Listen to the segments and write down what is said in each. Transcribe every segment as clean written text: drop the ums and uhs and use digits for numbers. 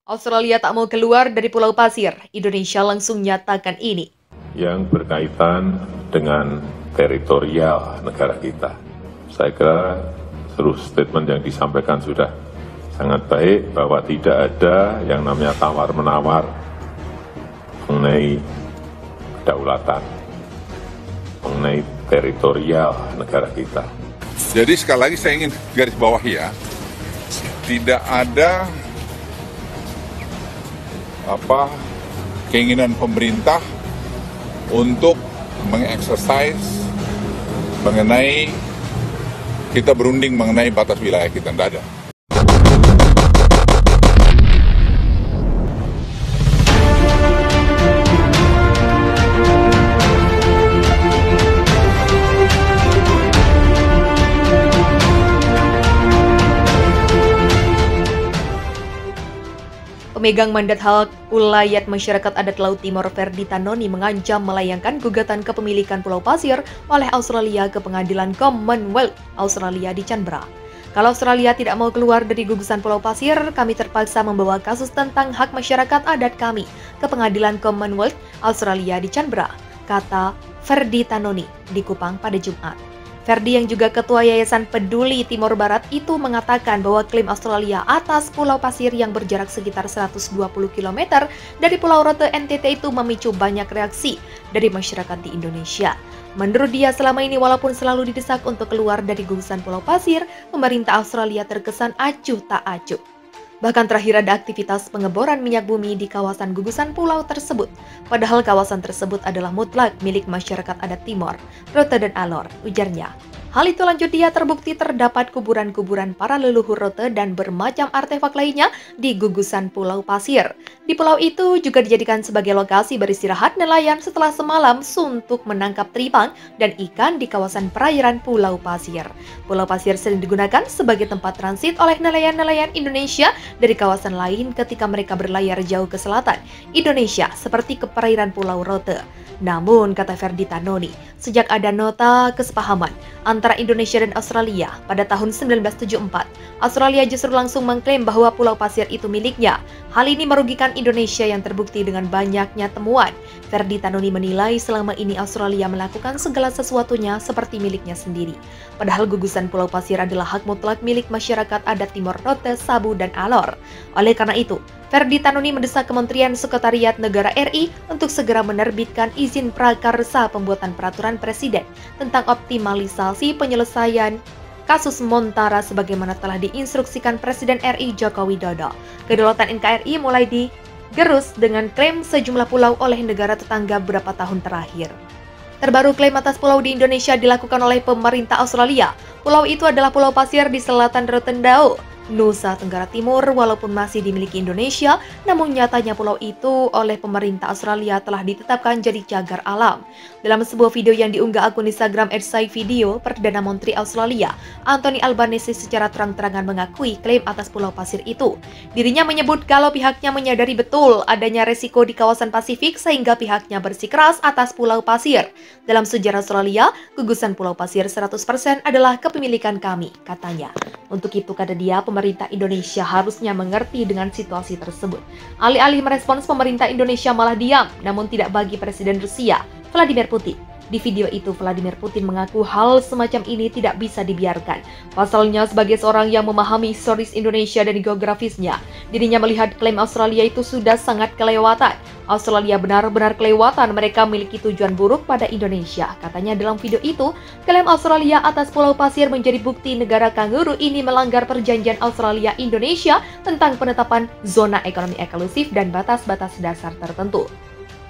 Australia tak mau keluar dari Pulau Pasir. Indonesia langsung nyatakan ini. Yang berkaitan dengan teritorial negara kita. Saya kira seluruh statement yang disampaikan sudah sangat baik bahwa tidak ada yang namanya tawar-menawar mengenai kedaulatan, mengenai teritorial negara kita. Jadi sekali lagi saya ingin garis bawahi ya, tidak ada keinginan pemerintah untuk mengeksersis mengenai kita berunding mengenai batas wilayah kita, tidak ada. Pemegang mandat hak ulayat masyarakat adat Laut Timor Ferdi Tanoni mengancam melayangkan gugatan kepemilikan Pulau Pasir oleh Australia ke Pengadilan Commonwealth Australia di Canberra. Kalau Australia tidak mau keluar dari gugusan Pulau Pasir, kami terpaksa membawa kasus tentang hak masyarakat adat kami ke Pengadilan Commonwealth Australia di Canberra, kata Ferdi Tanoni di Kupang pada Jumat. Ferdi yang juga ketua Yayasan Peduli Timor Barat itu mengatakan bahwa klaim Australia atas Pulau Pasir yang berjarak sekitar 120 km dari Pulau Rote NTT itu memicu banyak reaksi dari masyarakat di Indonesia. Menurut dia, selama ini walaupun selalu didesak untuk keluar dari gugusan Pulau Pasir, pemerintah Australia terkesan acuh tak acuh. Bahkan terakhir ada aktivitas pengeboran minyak bumi di kawasan gugusan pulau tersebut. Padahal kawasan tersebut adalah mutlak milik masyarakat adat Timor, Rote dan Alor, ujarnya. Hal itu lanjut dia terbukti terdapat kuburan-kuburan para leluhur Rote dan bermacam artefak lainnya di gugusan Pulau Pasir. Di pulau itu juga dijadikan sebagai lokasi beristirahat nelayan setelah semalam suntuk menangkap teripang dan ikan di kawasan perairan Pulau Pasir. Pulau Pasir sering digunakan sebagai tempat transit oleh nelayan-nelayan Indonesia dari kawasan lain ketika mereka berlayar jauh ke selatan Indonesia seperti ke perairan Pulau Rote. Namun, kata Ferdi Tanoni, sejak ada nota kesepahaman antara Indonesia dan Australia pada tahun 1974, Australia justru langsung mengklaim bahwa Pulau Pasir itu miliknya. Hal ini merugikan Indonesia yang terbukti dengan banyaknya temuan. Ferdi Tanoni menilai selama ini Australia melakukan segala sesuatunya seperti miliknya sendiri. Padahal gugusan Pulau Pasir adalah hak mutlak milik masyarakat adat Timor Rote, Sabu, dan Alor. Oleh karena itu, Ferdi Tanoni mendesak Kementerian Sekretariat Negara RI untuk segera menerbitkan izin prakarsa pembuatan peraturan presiden tentang optimalisasi penyelesaian kasus Montara sebagaimana telah diinstruksikan Presiden RI Joko Widodo. Kedaulatan NKRI mulai digerus dengan klaim sejumlah pulau oleh negara tetangga beberapa tahun terakhir. Terbaru klaim atas pulau di Indonesia dilakukan oleh pemerintah Australia. Pulau itu adalah Pulau Pasir di selatan Rotendao, Nusa Tenggara Timur. Walaupun masih dimiliki Indonesia, namun nyatanya pulau itu oleh pemerintah Australia telah ditetapkan jadi cagar alam. Dalam sebuah video yang diunggah akun Instagram @SciVideo, Perdana Menteri Australia, Anthony Albanese secara terang-terangan mengakui klaim atas Pulau Pasir itu. Dirinya menyebut kalau pihaknya menyadari betul adanya resiko di kawasan Pasifik sehingga pihaknya bersikeras atas Pulau Pasir. Dalam sejarah Australia, gugusan Pulau Pasir 100% adalah kepemilikan kami, katanya. Untuk itu, kata dia, pemerintah Indonesia harusnya mengerti dengan situasi tersebut. Alih-alih merespons, pemerintah Indonesia malah diam, namun tidak bagi Presiden Rusia, Vladimir Putin. Di video itu, Vladimir Putin mengaku hal semacam ini tidak bisa dibiarkan. Pasalnya, sebagai seorang yang memahami historis Indonesia dan geografisnya, dirinya melihat klaim Australia itu sudah sangat kelewatan. Australia benar-benar kelewatan, mereka memiliki tujuan buruk pada Indonesia. Katanya dalam video itu, klaim Australia atas Pulau Pasir menjadi bukti negara kanguru ini melanggar perjanjian Australia-Indonesia tentang penetapan zona ekonomi eksklusif dan batas-batas dasar tertentu.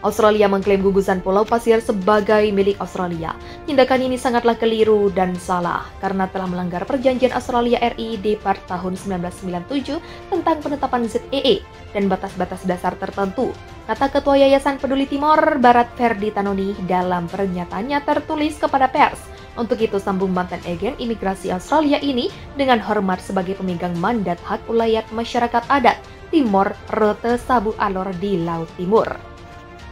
Australia mengklaim gugusan Pulau Pasir sebagai milik Australia. Tindakan ini sangatlah keliru dan salah karena telah melanggar perjanjian Australia RI di Part tahun 1997 tentang penetapan ZEE dan batas-batas dasar tertentu, kata Ketua Yayasan Peduli Timor Barat Ferdi Tanoni dalam pernyataannya tertulis kepada pers. Untuk itu, sambung mantan agen imigrasi Australia ini dengan hormat sebagai pemegang mandat hak ulayat masyarakat adat Timor Rote Sabu Alor di Laut Timur.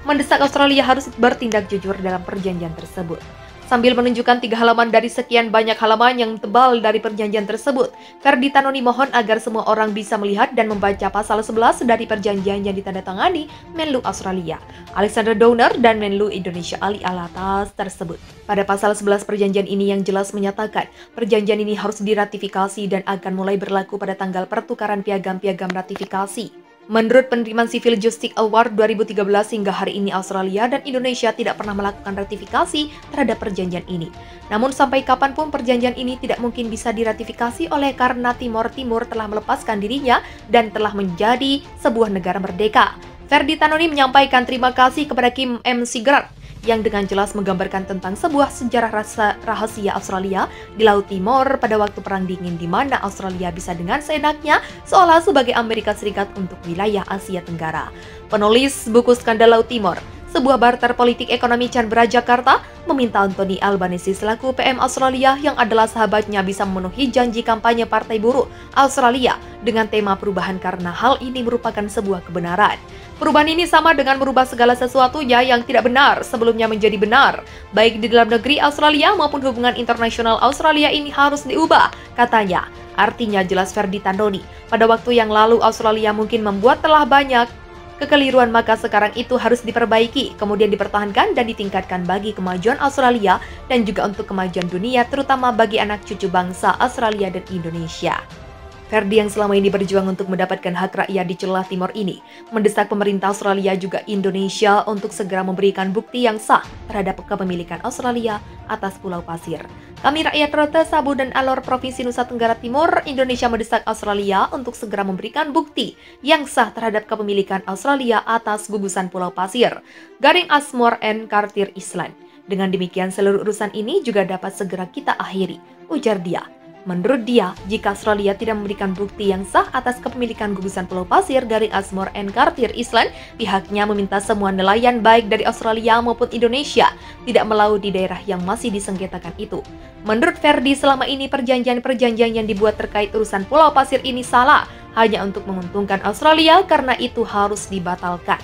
Mendesak Australia harus bertindak jujur dalam perjanjian tersebut. Sambil menunjukkan 3 halaman dari sekian banyak halaman yang tebal dari perjanjian tersebut, Ferdy Tanoni mohon agar semua orang bisa melihat dan membaca pasal 11 dari perjanjian yang ditandatangani Menlu Australia, Alexander Downer, dan Menlu Indonesia Ali Alatas tersebut. Pada pasal 11 perjanjian ini yang jelas menyatakan, perjanjian ini harus diratifikasi dan akan mulai berlaku pada tanggal pertukaran piagam-piagam ratifikasi. Menurut penerimaan Civil Justice Award 2013 hingga hari ini Australia dan Indonesia tidak pernah melakukan ratifikasi terhadap perjanjian ini. Namun sampai kapanpun perjanjian ini tidak mungkin bisa diratifikasi oleh karena Timor Timur telah melepaskan dirinya dan telah menjadi sebuah negara merdeka. Ferdy Tanoni menyampaikan terima kasih kepada Kim M. Sigrat yang dengan jelas menggambarkan tentang sebuah sejarah rahasia Australia di Laut Timor pada waktu Perang Dingin di mana Australia bisa dengan seenaknya seolah sebagai Amerika Serikat untuk wilayah Asia Tenggara. Penulis buku Skandal Laut Timor, sebuah barter politik ekonomi Canberra, Jakarta, meminta Anthony Albanese selaku PM Australia yang adalah sahabatnya bisa memenuhi janji kampanye Partai Buruh Australia dengan tema perubahan karena hal ini merupakan sebuah kebenaran. Perubahan ini sama dengan merubah segala sesuatunya yang tidak benar sebelumnya menjadi benar. Baik di dalam negeri Australia maupun hubungan internasional Australia ini harus diubah, katanya. Artinya jelas Ferdy Tanoni, pada waktu yang lalu Australia mungkin membuat telah banyak kekeliruan, maka sekarang itu harus diperbaiki, kemudian dipertahankan dan ditingkatkan bagi kemajuan Australia dan juga untuk kemajuan dunia, terutama bagi anak cucu bangsa Australia dan Indonesia. Ferdy yang selama ini berjuang untuk mendapatkan hak rakyat di celah Timor ini, mendesak pemerintah Australia juga Indonesia untuk segera memberikan bukti yang sah terhadap kepemilikan Australia atas Pulau Pasir. Kami rakyat Rote, Sabu, dan Alor Provinsi Nusa Tenggara Timur, Indonesia mendesak Australia untuk segera memberikan bukti yang sah terhadap kepemilikan Australia atas gugusan Pulau Pasir. Garing Ashmore and Cartier Island. Dengan demikian seluruh urusan ini juga dapat segera kita akhiri, ujar dia. Menurut dia, jika Australia tidak memberikan bukti yang sah atas kepemilikan gugusan Pulau Pasir garing Ashmore and Cartier Island, pihaknya meminta semua nelayan baik dari Australia maupun Indonesia tidak melaut di daerah yang masih disengketakan itu. Menurut Ferdy, selama ini perjanjian-perjanjian yang dibuat terkait urusan Pulau Pasir ini salah, hanya untuk menguntungkan Australia, karena itu harus dibatalkan.